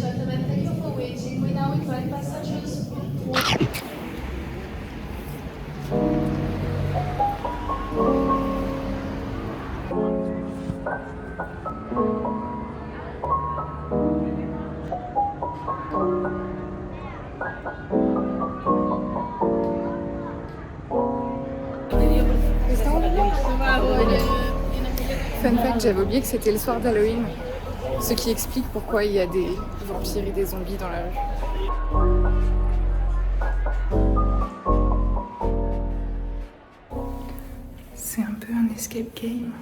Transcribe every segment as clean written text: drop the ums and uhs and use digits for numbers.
Thank you for waiting. We now invite passengers. Fun fact, j'avais oublié que c'était le soir d'Halloween, ce qui explique pourquoi il y a des vampires et des zombies dans la rue. C'est un peu un escape game.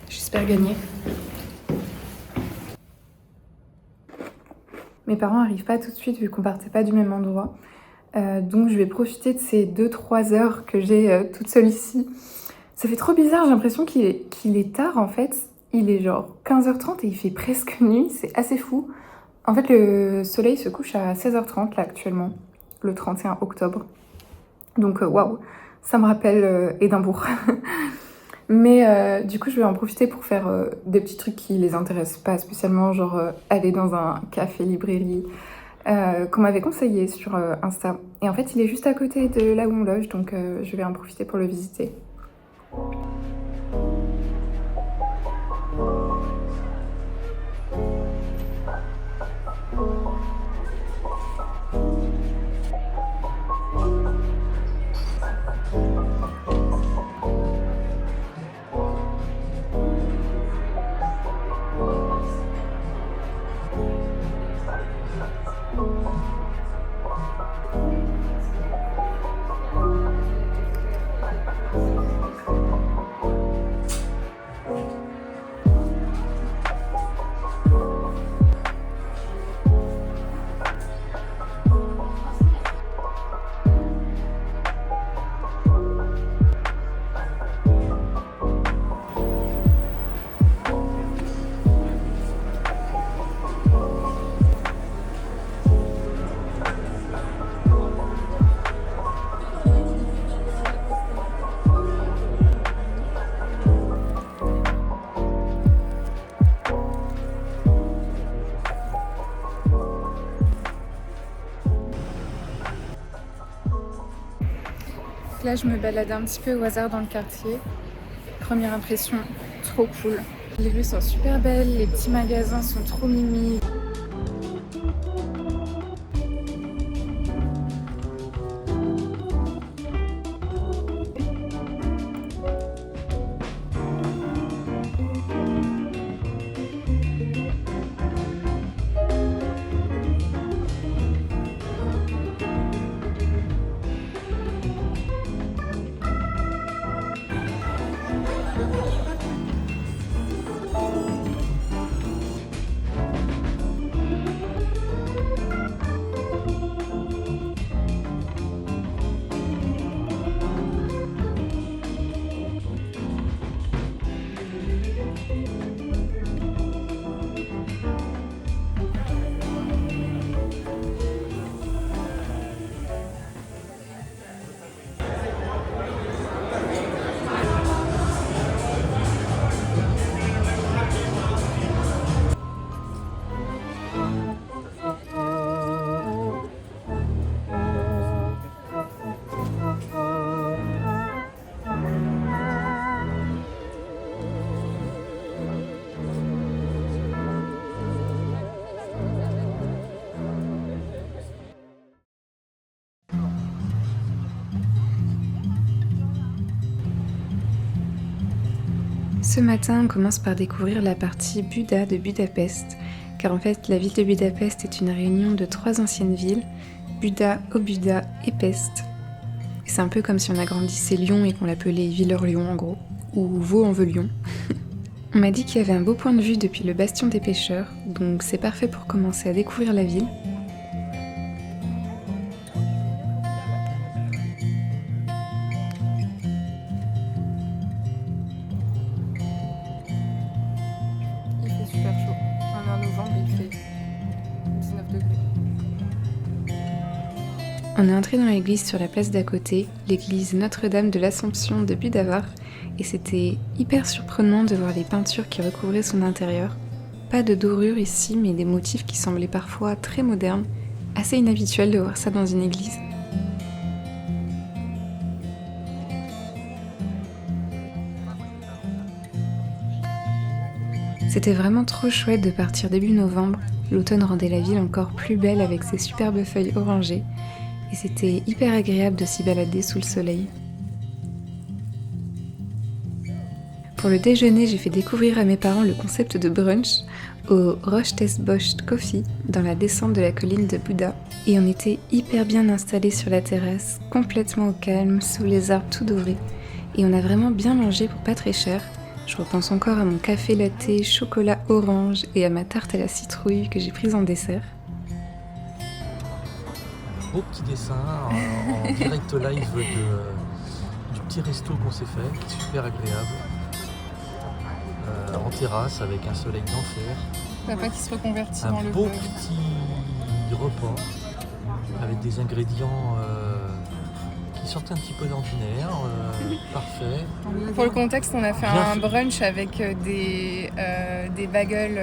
J'espère gagner. Mes parents n'arrivent pas tout de suite vu qu'on partait pas du même endroit. Donc je vais profiter de ces 2-3 heures que j'ai toute seule ici. Ça fait trop bizarre, j'ai l'impression qu'il est tard en fait. Il est genre 15h30 et il fait presque nuit, c'est assez fou. En fait le soleil se couche à 16h30 là actuellement, le 31 octobre. Donc waouh, ça me rappelle Édimbourg. Mais du coup je vais en profiter pour faire des petits trucs qui les intéressent pas spécialement, genre aller dans un café-librairie qu'on m'avait conseillé sur Insta. Et en fait il est juste à côté de là où on loge, donc je vais en profiter pour le visiter. Là, je me balade un petit peu au hasard dans le quartier. Première impression, trop cool. Les rues sont super belles, les petits magasins sont trop mimi. Ce matin, on commence par découvrir la partie Buda de Budapest, car en fait, la ville de Budapest est une réunion de 3 anciennes villes, Buda, Óbuda et Pest. Et c'est un peu comme si on agrandissait Lyon et qu'on l'appelait Villers-Lyon en gros, ou Vaux-en-Velin. On m'a dit qu'il y avait un beau point de vue depuis le bastion des pêcheurs, donc c'est parfait pour commencer à découvrir la ville. Super chaud. On est en novembre et il fait 19 degrés. On est entré dans l'église sur la place d'à côté, l'église Notre-Dame de l'Assomption de Budavar, et c'était hyper surprenant de voir les peintures qui recouvraient son intérieur. pas de dorure ici, mais des motifs qui semblaient parfois très modernes. Assez inhabituel de voir ça dans une église. C'était vraiment trop chouette de partir début novembre. L'automne rendait la ville encore plus belle avec ses superbes feuilles orangées. Et c'était hyper agréable de s'y balader sous le soleil. Pour le déjeuner, j'ai fait découvrir à mes parents le concept de brunch au Rochtesbosch Coffee dans la descente de la colline de Buda. Et on était hyper bien installés sur la terrasse, complètement au calme, sous les arbres tout dorés. Et on a vraiment bien mangé pour pas très cher. Je repense encore à mon café latte, chocolat orange et à ma tarte à la citrouille que j'ai prise en dessert. Beau petit dessin en direct live du petit resto qu'on s'est fait, qui est super agréable. En terrasse avec un soleil d'enfer. Papa qui se reconvertit Un dans le beau vlog. petit repas avec des ingrédients qui sortent un petit peu d'ordinaire, parfait. Pour le contexte, on a fait Bien un fait. brunch avec des bagels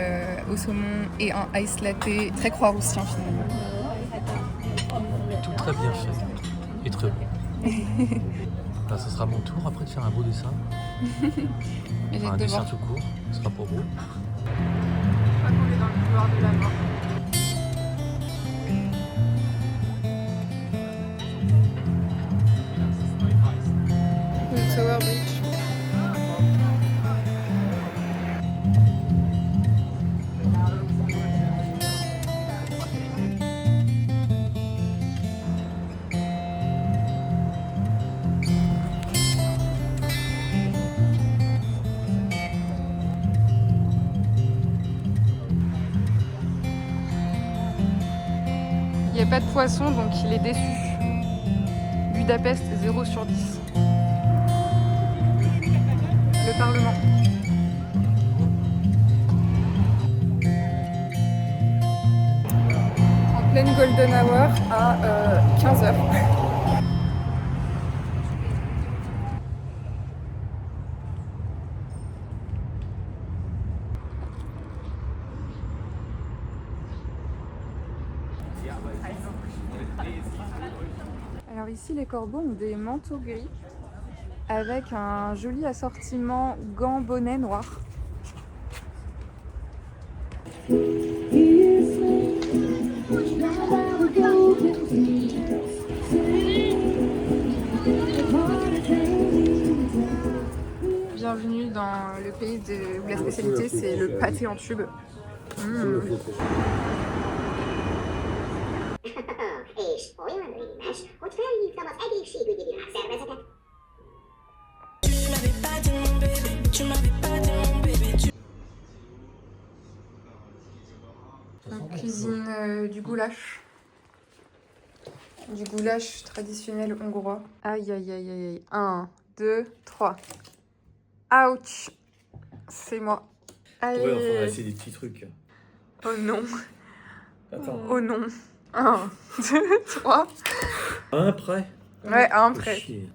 au saumon et un ice latte très croix-roussien finalement. Tout très bien fait et très bon. Là, ce sera mon tour après de faire un beau dessin. Et j'ai Un hâte de dessin voir. tout court, ce sera pas beau. Je crois qu'on est dans le couloir de la mort. Le Tower Bridge. Il n'y a pas de poisson, donc il est déçu. Budapest, 0 sur 10. Le Parlement. En pleine golden hour à 15h. Alors ici, les corbeaux ont des manteaux gris avec un joli assortiment gants, bonnets noirs. Bienvenue dans le pays où la spécialité c'est le pâté en tube. És olyan rémes, hogy felhívtam az egészségügyi világszervezetet. On cuisine du goulash. Du goulash traditionnel hongrois. Aïe aïe aïe aïe aïe. 1, 2, 3. Ouch. C'est moi. Allez. Ouais, on va essayer des petits trucs. Oh non. Attends. Oh non. 1, 2, 3. Un prêt. Ouais, un Faut prêt. chier.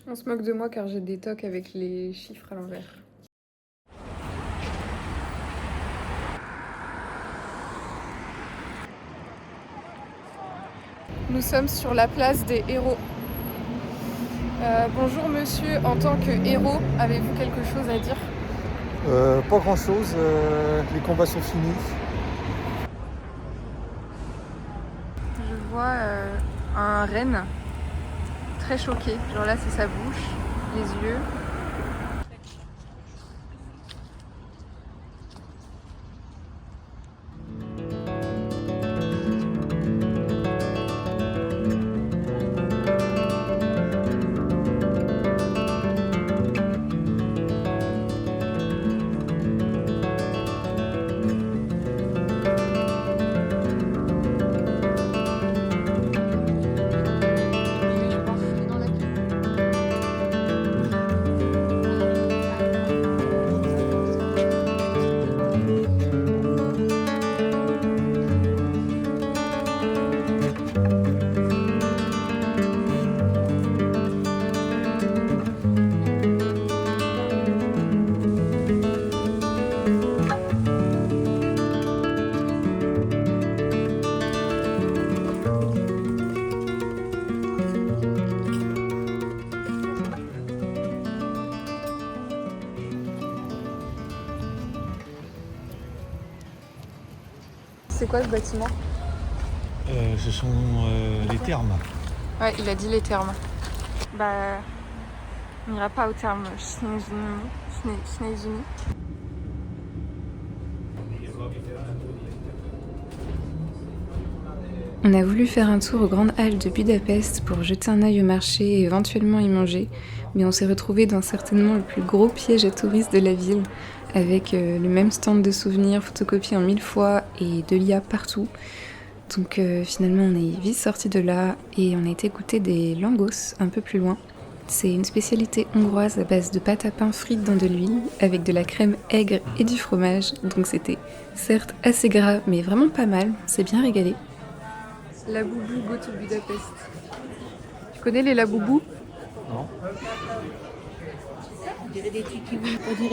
On se moque de moi car j'ai des tocs avec les chiffres à l'envers. Nous sommes sur la place des héros. Bonjour monsieur, en tant que héros, avez-vous quelque chose à dire? Pas grand chose, les combats sont finis. Je vois un renne très choqué. Genre là c'est sa bouche, les yeux. c'est quoi ce bâtiment? Ce sont les thermes. Ouais, il a dit les thermes. Bah, on n'ira pas aux thermes Schneizini. On a voulu faire un tour aux grandes halles de Budapest pour jeter un œil au marché et éventuellement y manger, mais on s'est retrouvé dans certainement le plus gros piège à touristes de la ville, avec le même stand de souvenirs photocopié en 1000 fois et de l'IA partout. Donc finalement on est vite sorti de là et on a été goûter des langos un peu plus loin. C'est une spécialité hongroise à base de pâte à pain frites dans de l'huile, avec de la crème aigre et du fromage, donc c'était certes assez gras mais vraiment pas mal, c'est bien régalé. Labubu go to Budapest. Tu connais les Labubu? Non. On dirait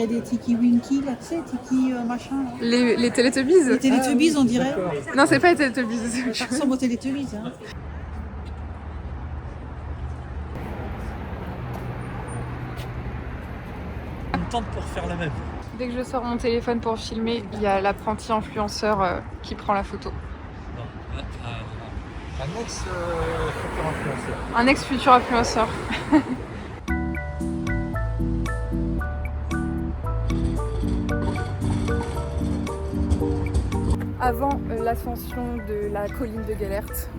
des Tiki Winky, là, tu sais, Tiki machin. Là. Les Teletubbies? Les Teletubbies, on dirait. Non, c'est pas les Teletubbies. Ça ressemble aux Teletubbies. Hein. On me tente pour faire la même. Dès que je sors mon téléphone pour filmer, il y a l'apprenti influenceur qui prend la photo. Un ex-futur influenceur. Un ex-futur influenceur. Avant l'ascension de la colline de Gellert.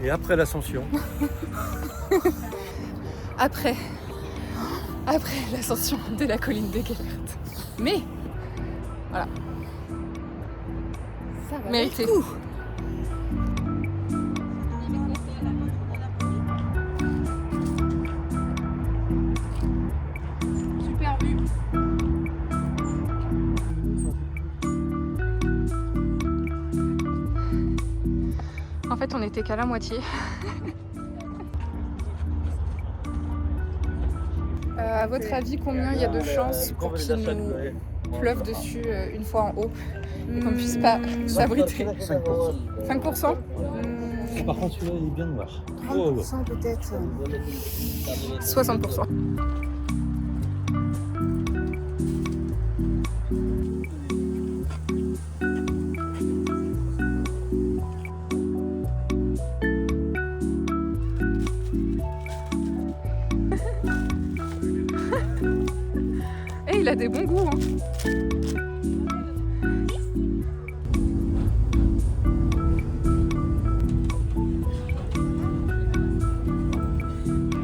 Et après l'ascension. Après l'ascension de la colline de Gellert. Mais, voilà. Ça va mérité. Super vue. En fait, on était qu'à la moitié. À votre avis, combien il y a de chances pour qu'il nous pleuve dessus une fois en haut et qu'on ne puisse pas s'abriter? 5%. 5%? Par contre, celui-là, il est bien noir. 30% peut-être. 60%. Et il a des bons goûts, hein.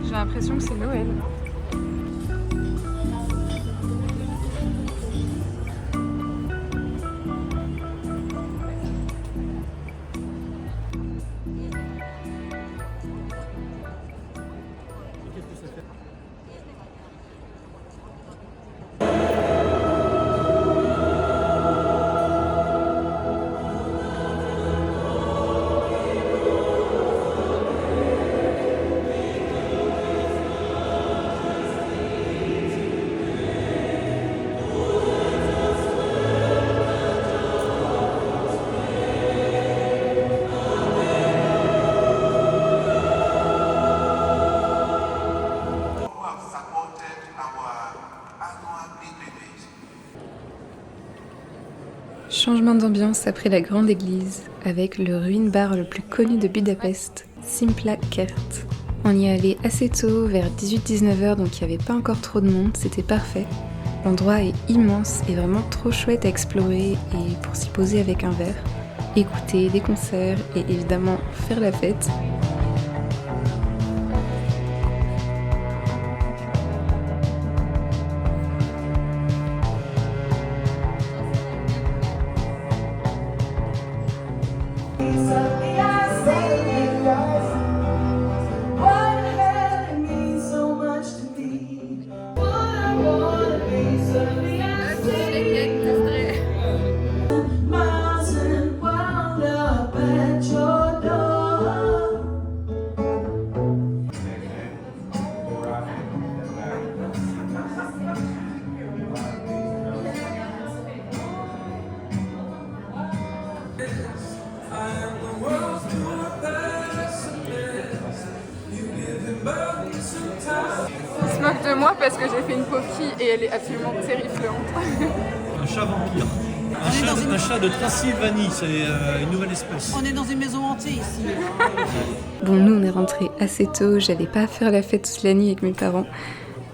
J'ai l'impression que c'est Noël. Changement d'ambiance après la grande église, avec le ruine bar le plus connu de Budapest, Simpla Kert. On y est allé assez tôt, vers 18-19h, donc il n'y avait pas encore trop de monde, c'était parfait. L'endroit est immense et vraiment trop chouette à explorer et pour s'y poser avec un verre, écouter des concerts et évidemment faire la fête. Il se moque de moi parce que j'ai fait une coquille et elle est absolument terrifiante. Un chat vampire. Un chat un chat de Transylvanie, c'est une nouvelle espèce. On est dans une maison hantée ici. Bon, nous, on est rentrés assez tôt, j'allais pas faire la fête toute la nuit avec mes parents.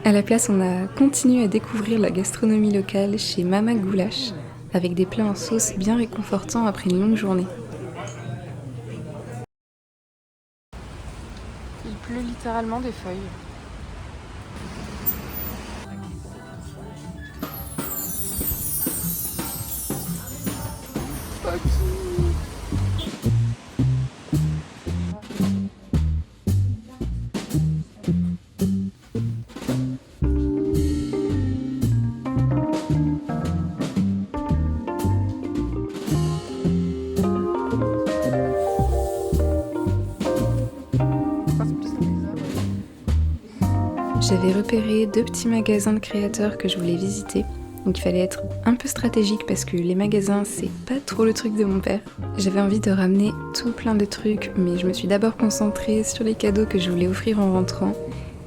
À la place, on a continué à découvrir la gastronomie locale chez Mama Goulash, avec des plats en sauce bien réconfortants après une longue journée. Il pleut littéralement des feuilles. J'avais repéré 2 petits magasins de créateurs que je voulais visiter, donc il fallait être un peu stratégique parce que les magasins c'est pas trop le truc de mon père. J'avais envie de ramener tout plein de trucs, mais je me suis d'abord concentrée sur les cadeaux que je voulais offrir en rentrant,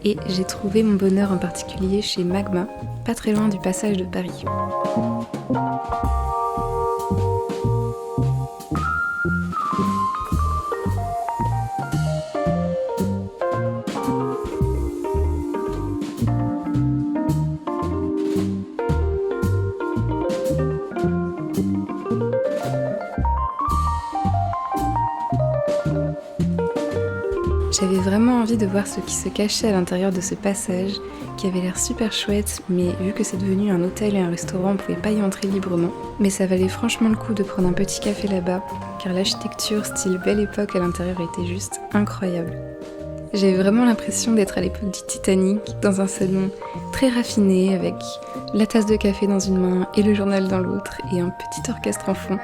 et j'ai trouvé mon bonheur en particulier chez Magma, pas très loin du passage de Paris. J'avais vraiment envie de voir ce qui se cachait à l'intérieur de ce passage, qui avait l'air super chouette, mais vu que c'est devenu un hôtel et un restaurant, on pouvait pas y entrer librement. Mais ça valait franchement le coup de prendre un petit café là-bas, car l'architecture style Belle Époque à l'intérieur était juste incroyable. J'avais vraiment l'impression d'être à l'époque du Titanic, dans un salon très raffiné, avec la tasse de café dans une main et le journal dans l'autre, et un petit orchestre en fond.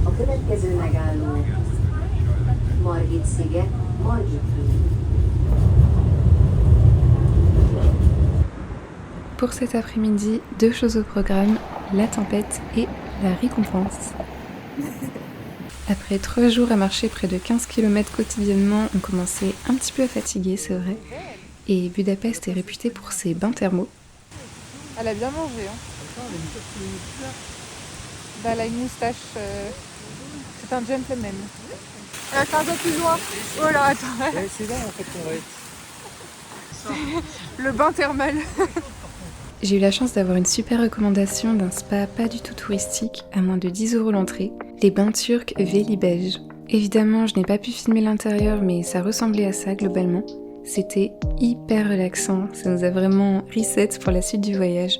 A következő megálló Margit-sziget, Margit-híd. Pour cet après-midi, 2 choses au programme, la tempête et la récompense. Après 3 jours à marcher près de 15 km quotidiennement, on commençait un petit peu à fatiguer, c'est vrai. Et Budapest est réputé pour ses bains thermaux. Elle a bien mangé, hein. Bah, elle a une moustache, c'est un gentleman. Elle a un peu plus loin. Oh là, attends. C'est là en fait qu'on va être. Le bain thermal. J'ai eu la chance d'avoir une super recommandation d'un spa pas du tout touristique, à moins de 10 € l'entrée, les bains turcs Veli Beige. Évidemment, je n'ai pas pu filmer l'intérieur, mais ça ressemblait à ça globalement. C'était hyper relaxant, ça nous a vraiment reset pour la suite du voyage,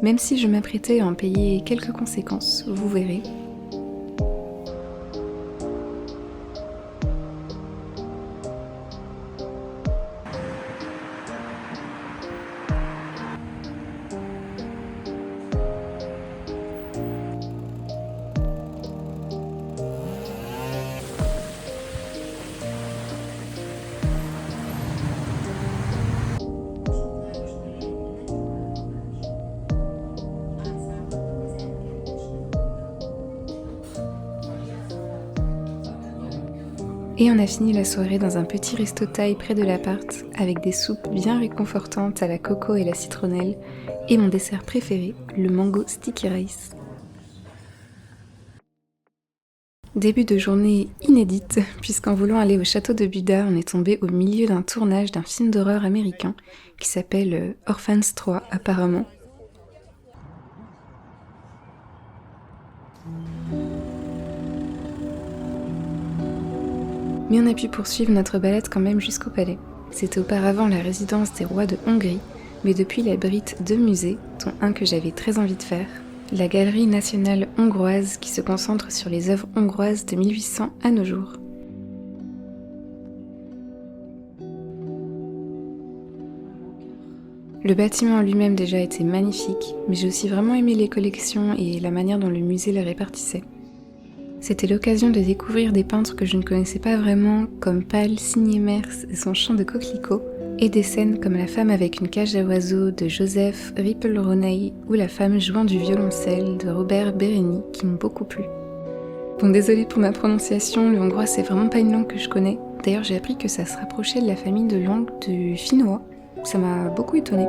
même si je m'apprêtais à en payer quelques conséquences, vous verrez. Et on a fini la soirée dans un petit resto thaï près de l'appart, avec des soupes bien réconfortantes à la coco et la citronnelle, et mon dessert préféré, le mango sticky rice. Début de journée inédite, puisqu'en voulant aller au château de Buda, on est tombé au milieu d'un tournage d'un film d'horreur américain qui s'appelle Orphans 3 apparemment. Mais on a pu poursuivre notre balade quand même jusqu'au palais. C'était auparavant la résidence des rois de Hongrie, mais depuis elle abrite 2 musées, dont un que j'avais très envie de faire, la Galerie nationale hongroise qui se concentre sur les œuvres hongroises de 1800 à nos jours. Le bâtiment en lui-même déjà était magnifique, mais j'ai aussi vraiment aimé les collections et la manière dont le musée les répartissait. C'était l'occasion de découvrir des peintres que je ne connaissais pas vraiment, comme Paul Signé-Mers et son champ de coquelicots, et des scènes comme La femme avec une cage à oiseaux de Joseph Rippel-Ronay ou La femme jouant du violoncelle de Robert Bérény qui m'ont beaucoup plu. Bon, désolée pour ma prononciation, le hongrois c'est vraiment pas une langue que je connais. D'ailleurs j'ai appris que ça se rapprochait de la famille de langue du finnois. Ça m'a beaucoup étonnée.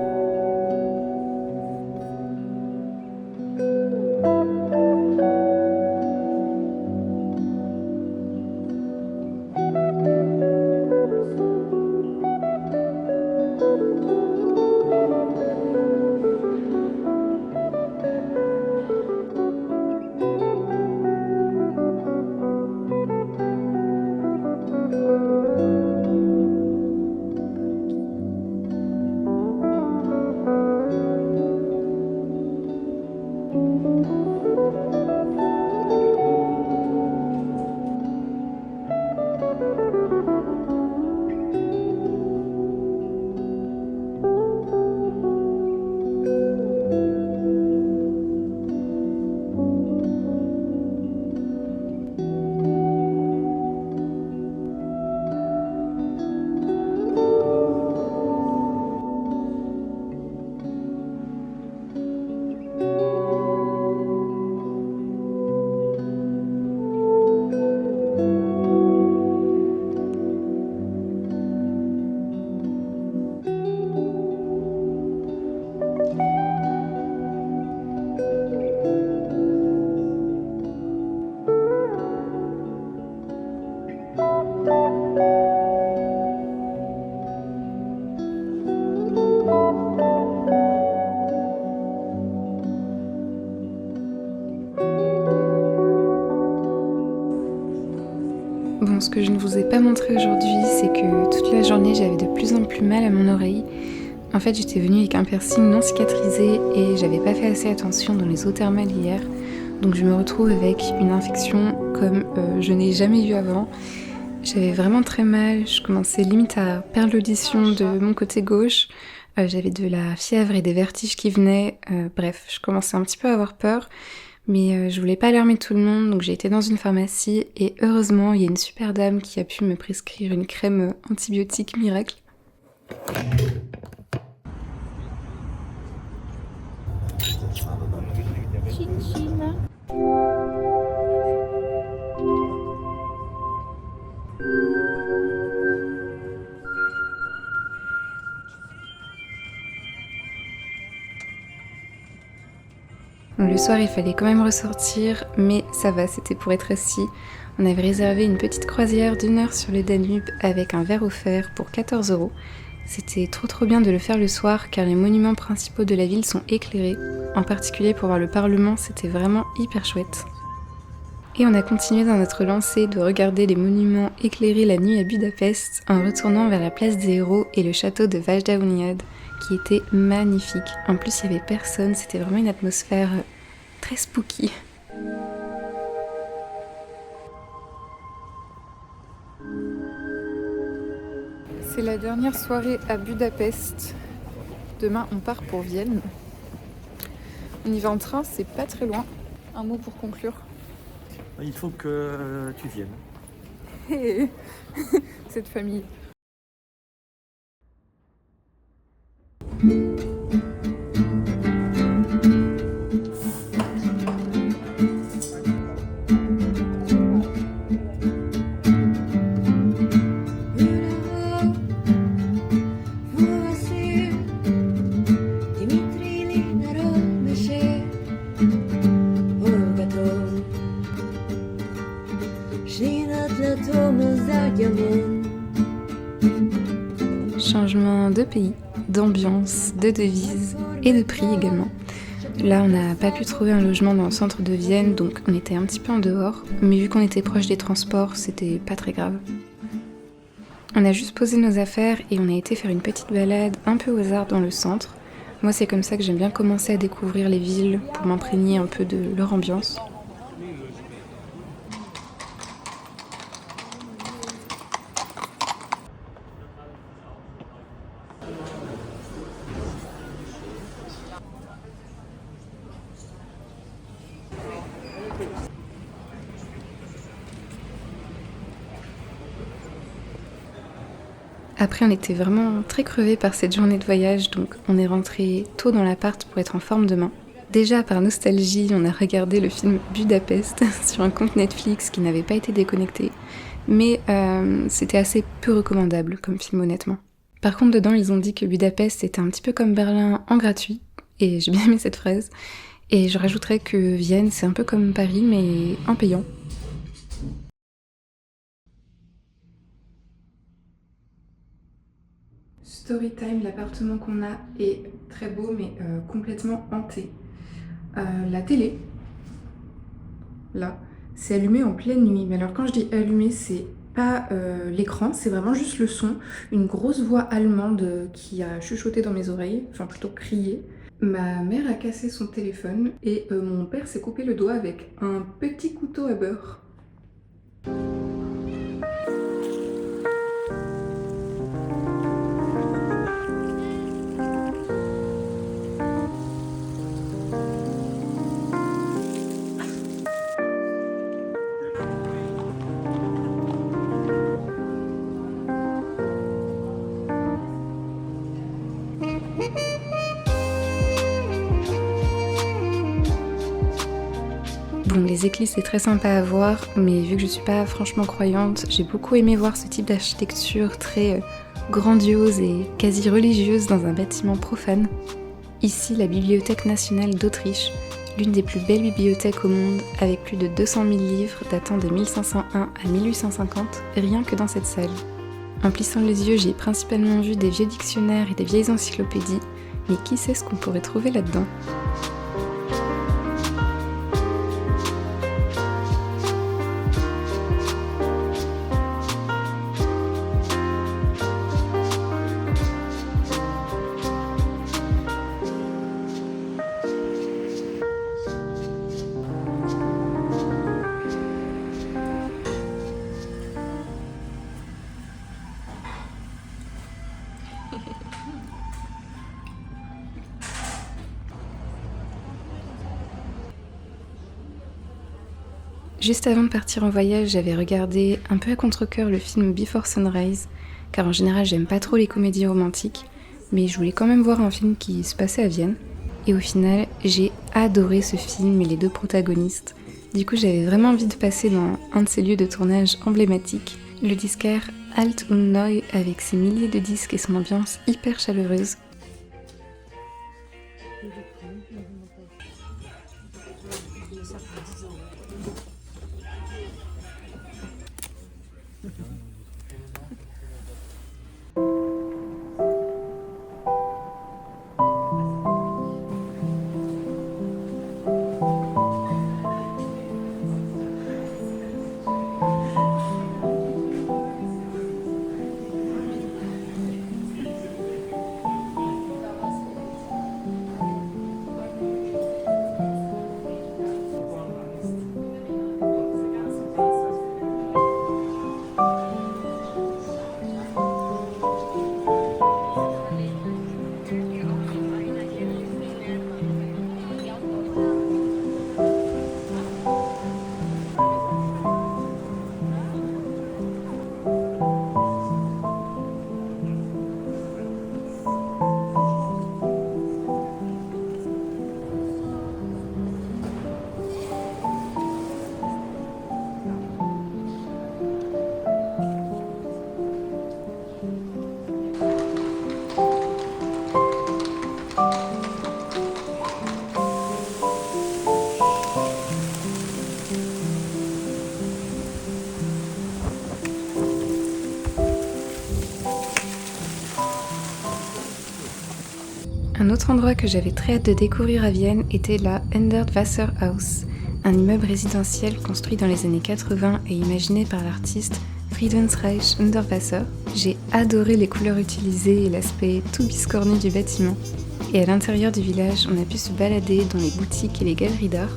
Bon, ce que je ne vous ai pas montré aujourd'hui, c'est que toute la journée, j'avais de plus en plus mal à mon oreille. En fait, j'étais venue avec un piercing non cicatrisé et j'avais pas fait assez attention dans les eaux thermales hier. Donc je me retrouve avec une infection comme je n'ai jamais eu avant. J'avais vraiment très mal, je commençais limite à perdre l'audition de mon côté gauche. J'avais de la fièvre et des vertiges qui venaient. Bref, je commençais un petit peu à avoir peur. Mais je voulais pas alarmer tout le monde, donc j'ai été dans une pharmacie et heureusement, il y a une super dame qui a pu me prescrire une crème antibiotique miracle. Le soir, il fallait quand même ressortir, mais ça va, c'était pour être assis. On avait réservé une petite croisière d'1 heure sur le Danube avec un verre offert pour 14 €. C'était trop bien de le faire le soir car les monuments principaux de la ville sont éclairés. En particulier pour voir le Parlement, c'était vraiment hyper chouette. Et on a continué dans notre lancée de regarder les monuments éclairés la nuit à Budapest en retournant vers la place des héros et le château de Vajdahunyad, qui était magnifique. En plus, il n'y avait personne, c'était vraiment une atmosphère très spooky. C'est la dernière soirée à Budapest. Demain, on part pour Vienne. On y va en train, c'est pas très loin. Un mot pour conclure. Il faut que tu viennes. Hey. Cette famille. Changement de pays, d'ambiance, de devise et de prix également. Là, on n'a pas pu trouver un logement dans le centre de Vienne, donc on était un petit peu en dehors. Mais vu qu'on était proche des transports, c'était pas très grave. On a juste posé nos affaires et on a été faire une petite balade un peu au hasard dans le centre. Moi, c'est comme ça que j'aime bien commencer à découvrir les villes pour m'imprégner un peu de leur ambiance. Après, on était vraiment très crevés par cette journée de voyage, donc on est rentré tôt dans l'appart pour être en forme demain. Déjà, par nostalgie, on a regardé le film Budapest sur un compte Netflix qui n'avait pas été déconnecté, mais c'était assez peu recommandable comme film, honnêtement. Par contre, dedans, ils ont dit que Budapest était un petit peu comme Berlin en gratuit, et j'ai bien aimé cette phrase. Et je rajouterais que Vienne, c'est un peu comme Paris, mais en payant. Storytime, l'appartement qu'on a est très beau mais complètement hanté. La télé, là, c'est allumé en pleine nuit. Mais alors quand je dis allumé, c'est pas l'écran, c'est vraiment juste le son. Une grosse voix allemande qui a chuchoté dans mes oreilles, enfin plutôt crié. Ma mère a cassé son téléphone et mon père s'est coupé le doigt avec un petit couteau à beurre. Bon, les églises c'est très sympa à voir, mais vu que je suis pas franchement croyante, j'ai beaucoup aimé voir ce type d'architecture très grandiose et quasi religieuse dans un bâtiment profane. Ici, la Bibliothèque nationale d'Autriche, l'une des plus belles bibliothèques au monde, avec plus de 200 000 livres datant de 1501 à 1850, rien que dans cette salle. En plissant les yeux, j'ai principalement vu des vieux dictionnaires et des vieilles encyclopédies, mais qui sait ce qu'on pourrait trouver là-dedans ? Juste avant de partir en voyage, j'avais regardé un peu à contre-cœur le film Before Sunrise, car en général j'aime pas trop les comédies romantiques, mais je voulais quand même voir un film qui se passait à Vienne. Et au final, j'ai adoré ce film et les deux protagonistes. Du coup, j'avais vraiment envie de passer dans un de ces lieux de tournage emblématiques, le disquaire Alt und Neu avec ses milliers de disques et son ambiance hyper chaleureuse. Un autre endroit que j'avais très hâte de découvrir à Vienne était la Hundertwasserhaus, un immeuble résidentiel construit dans les années 80 et imaginé par l'artiste Friedensreich Unterwasser. J'ai adoré les couleurs utilisées et l'aspect tout biscornu du bâtiment. Et à l'intérieur du village, on a pu se balader dans les boutiques et les galeries d'art.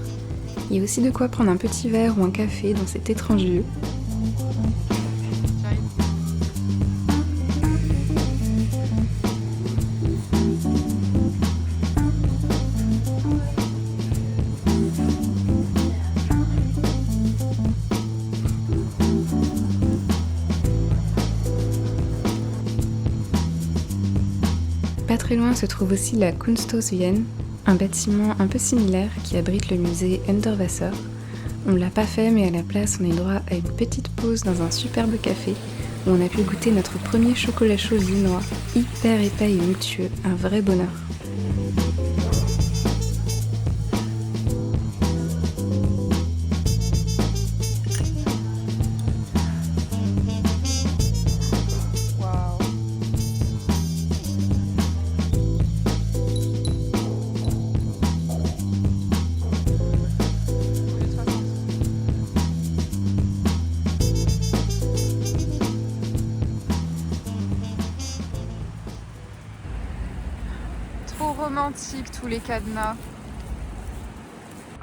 Il y a aussi de quoi prendre un petit verre ou un café dans cet étrange lieu. Pas très loin se trouve aussi la Kunsthaus Vienne, un bâtiment un peu similaire qui abrite le musée Unterwasser. On l'a pas fait, mais à la place on a eu droit à une petite pause dans un superbe café où on a pu goûter notre premier chocolat chaud viennois, hyper épais et onctueux, un vrai bonheur. Trop romantique tous les cadenas.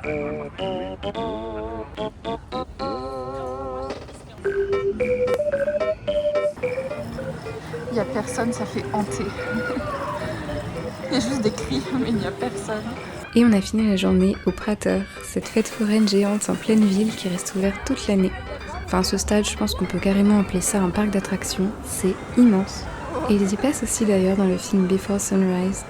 Il n'y a personne, ça fait hanter. Il y a juste des cris, mais il n'y a personne. Et on a fini la journée au Prater, cette fête foraine géante en pleine ville qui reste ouverte toute l'année. Enfin, à ce stade, je pense qu'on peut carrément appeler ça un parc d'attractions, c'est immense. Et ils y passent aussi d'ailleurs dans le film Before Sunrise.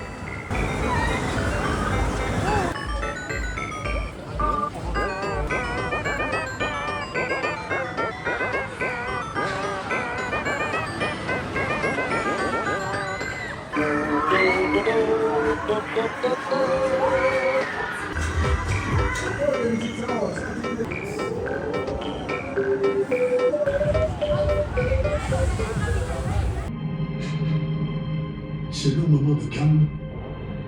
Ce long moment de calme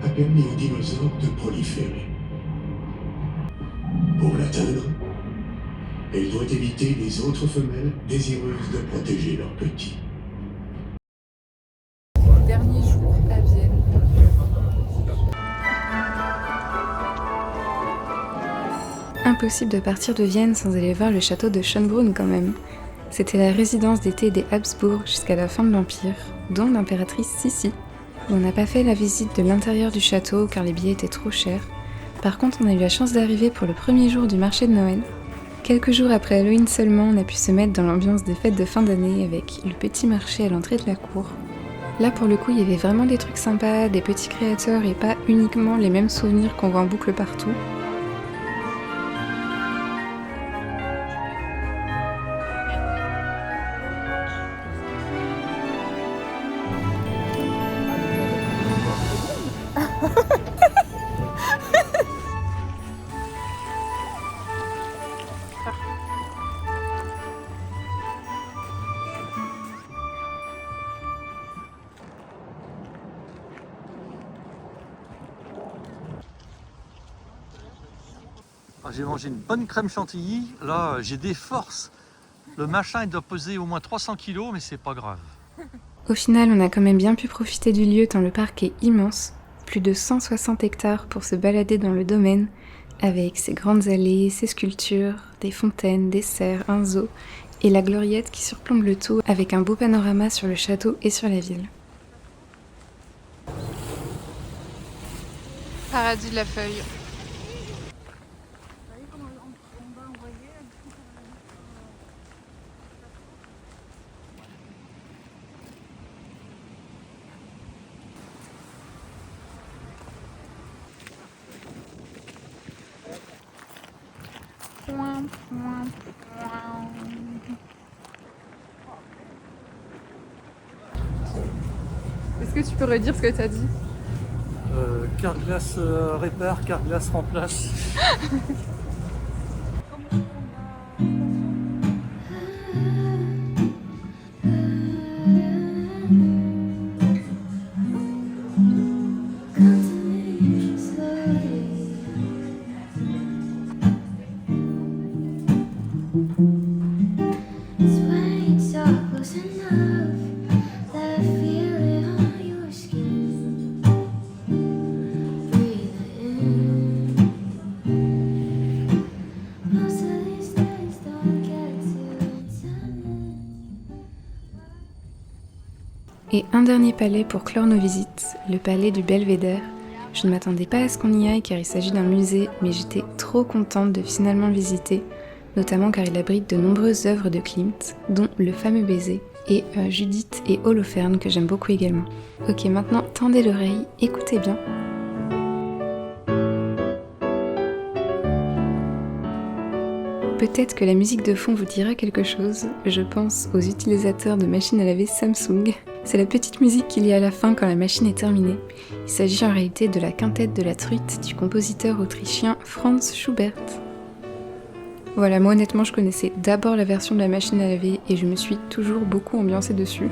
a permis aux dinosaures de proliférer. Pour l'atteindre, elle doit éviter les autres femelles désireuses de protéger leurs petits. Dernier jour à Vienne. Impossible de partir de Vienne sans aller voir le château de Schönbrunn quand même. C'était la résidence d'été des Habsbourg jusqu'à la fin de l'Empire, dont l'impératrice Sissi. On n'a pas fait la visite de l'intérieur du château car les billets étaient trop chers. Par contre, on a eu la chance d'arriver pour le premier jour du marché de Noël. Quelques jours après Halloween seulement, on a pu se mettre dans l'ambiance des fêtes de fin d'année avec le petit marché à l'entrée de la cour. Là pour le coup, il y avait vraiment des trucs sympas, des petits créateurs et pas uniquement les mêmes souvenirs qu'on voit en boucle partout. J'ai mangé une bonne crème chantilly, là j'ai des forces. Le machin il doit peser au moins 300 kg, mais c'est pas grave. Au final, on a quand même bien pu profiter du lieu tant le parc est immense. Plus de 160 hectares pour se balader dans le domaine, avec ses grandes allées, ses sculptures, des fontaines, des cerfs, un zoo, et la gloriette qui surplombe le tout avec un beau panorama sur le château et sur la ville. Paradis de la feuille. Est-ce que tu peux redire ce que tu as dit? Carglass répare, Carglass remplace. Swaying so Et un dernier palais pour clore nos visites, le palais du Belvédère. Je ne m'attendais pas à ce qu'on y aille car il s'agit d'un musée, mais j'étais trop contente de finalement le visiter, notamment car il abrite de nombreuses œuvres de Klimt, dont Le fameux baiser, et Judith et Holoferne que j'aime beaucoup également. Ok, maintenant tendez l'oreille, écoutez bien. Peut-être que la musique de fond vous dira quelque chose, je pense aux utilisateurs de machines à laver Samsung. C'est la petite musique qu'il y a à la fin quand la machine est terminée. Il s'agit en réalité de la quintette de la truite du compositeur autrichien Franz Schubert. Voilà, moi honnêtement je connaissais d'abord la version de la machine à laver et je me suis toujours beaucoup ambiancée dessus.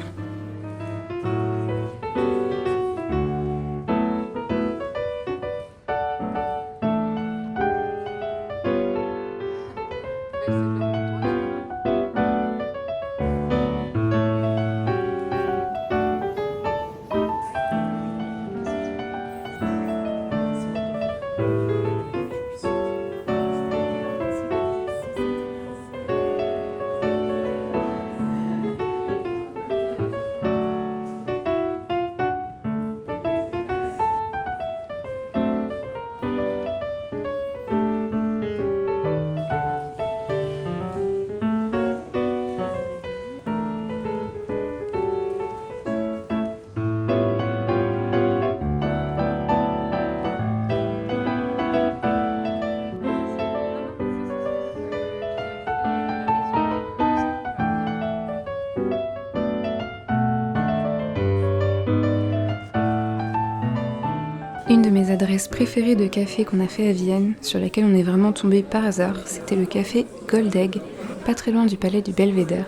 Une de mes adresses préférées de café qu'on a fait à Vienne, sur laquelle on est vraiment tombé par hasard, c'était le café Goldegg, pas très loin du palais du Belvédère.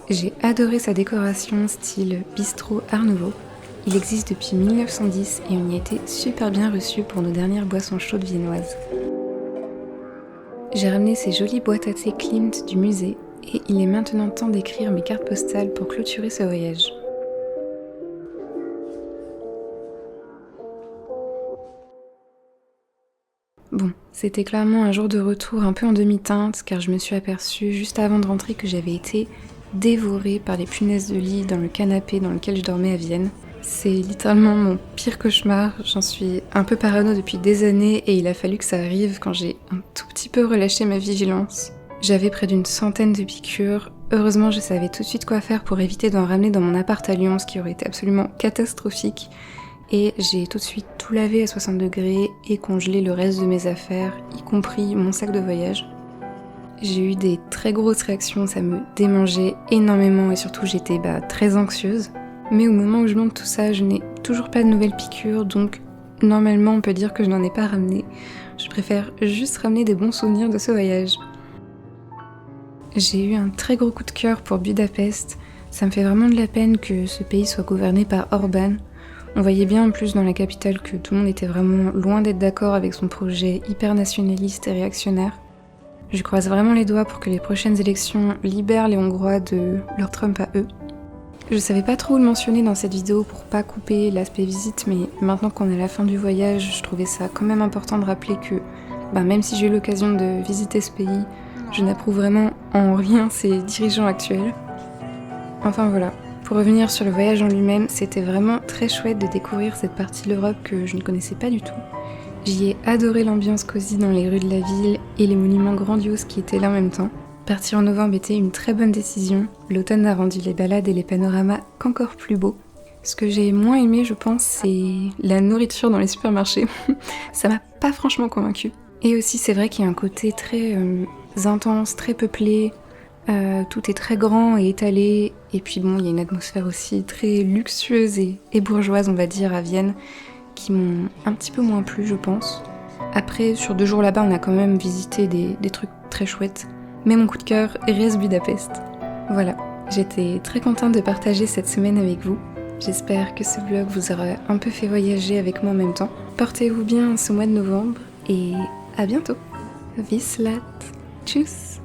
J'ai adoré sa décoration style bistrot Art Nouveau. Il existe depuis 1910 et on y a été super bien reçus pour nos dernières boissons chaudes viennoises. J'ai ramené ces jolies boîtes à thé Klimt du musée et il est maintenant temps d'écrire mes cartes postales pour clôturer ce voyage. Bon, c'était clairement un jour de retour un peu en demi-teinte car je me suis aperçue juste avant de rentrer que j'avais été dévorée par les punaises de lit dans le canapé dans lequel je dormais à Vienne. C'est littéralement mon pire cauchemar, j'en suis un peu parano depuis des années et il a fallu que ça arrive quand j'ai un tout petit peu relâché ma vigilance. J'avais près d'une centaine de piqûres, heureusement je savais tout de suite quoi faire pour éviter d'en ramener dans mon appart à Lyon, ce qui aurait été absolument catastrophique. Et j'ai tout de suite tout lavé à 60 degrés et congelé le reste de mes affaires, y compris mon sac de voyage. J'ai eu des très grosses réactions, ça me démangeait énormément et surtout j'étais très anxieuse. Mais au moment où je monte tout ça, je n'ai toujours pas de nouvelles piqûres, donc normalement on peut dire que je n'en ai pas ramené. Je préfère juste ramener des bons souvenirs de ce voyage. J'ai eu un très gros coup de cœur pour Budapest. Ça me fait vraiment de la peine que ce pays soit gouverné par Orban. On voyait bien en plus dans la capitale que tout le monde était vraiment loin d'être d'accord avec son projet hyper nationaliste et réactionnaire. Je croise vraiment les doigts pour que les prochaines élections libèrent les Hongrois de leur Trump à eux. Je savais pas trop où le mentionner dans cette vidéo pour pas couper l'aspect visite, mais maintenant qu'on est à la fin du voyage, je trouvais ça quand même important de rappeler que même si j'ai eu l'occasion de visiter ce pays, je n'approuve vraiment en rien ses dirigeants actuels. Enfin voilà. Pour revenir sur le voyage en lui-même, c'était vraiment très chouette de découvrir cette partie de l'Europe que je ne connaissais pas du tout. J'y ai adoré l'ambiance cosy dans les rues de la ville et les monuments grandioses qui étaient là en même temps. Partir en novembre était une très bonne décision. L'automne a rendu les balades et les panoramas qu'encore plus beaux. Ce que j'ai moins aimé, je pense, c'est la nourriture dans les supermarchés. Ça m'a pas franchement convaincue. Et aussi, c'est vrai qu'il y a un côté très intense, très peuplé. Tout est très grand et étalé, et puis il y a une atmosphère aussi très luxueuse et bourgeoise, on va dire, à Vienne, qui m'ont un petit peu moins plu, je pense. Après, sur 2 jours là-bas, on a quand même visité des trucs très chouettes, mais mon coup de cœur reste Budapest. Voilà, j'étais très contente de partager cette semaine avec vous. J'espère que ce vlog vous aura un peu fait voyager avec moi en même temps. Portez-vous bien ce mois de novembre, et à bientôt. Wislat, tchuss.